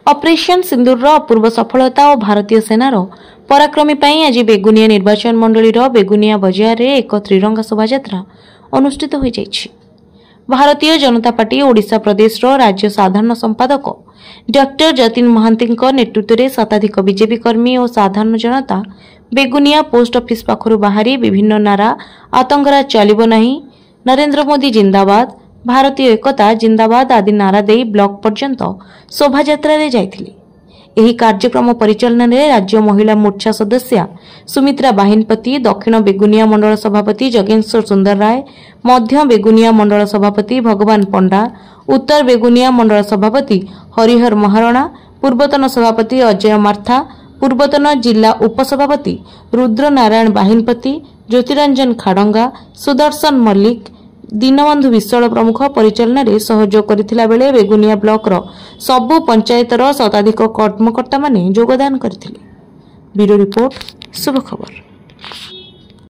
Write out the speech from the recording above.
Operation सिंदूर अपूर्व सफलता और भारतीय सेनार पराक्रमी पाई आज बेगुनिया निर्वाचन मंडलीर बेगुनिया बजार रे एक त्रिरंगा शोभायात्रा अनुष्ठित हो जाइछि। भारतीय जनता पार्टी ओडिशा प्रदेश राज्य साधारण संपादक डॉक्टर जतिन महांती नेतृत्व में शताधिक बीजेपी कर्मी और साधारण जनता बेगुनिया पोस्ट ऑफिस पाखरु बाहरी विभिन्न नारा आतंकराज चलिबो नहीं, नरेंद्र मोदी जिंदाबाद, भारतीय एकता जिंदाबाद आदि नारा दे ब्लॉक पर्यंत शोभायात्रा रे जाइथिले। एही कार्यक्रम परिचालन में राज्य महिला मोर्चा सदस्या सुमित्रा बाहिनपति, दक्षिण बेगुनिया मंडल सभापति जगेश्वर सुंदर राय, मध्य बेगुनिया मंडल सभापति भगवान पंडा, उत्तर बेगुनिया मंडल सभापति हरिहर महारणा, पूर्वतन सभापति अजय मार्था, पूर्वतन जिला उपसभापति रुद्र नारायण बाहिनपति, ज्योतिरंजन खाडंगा, सुदर्शन मल्लिक, दीनबंधु विश्वाल प्रमुख परिचालन में सहयोग करथिला बेले बेगुनिया ब्लॉक सबु पंचायतर शताधिक कर्मकर्ता माने योगदान करथिले। ब्यूरो रिपोर्ट, शुभ खबर।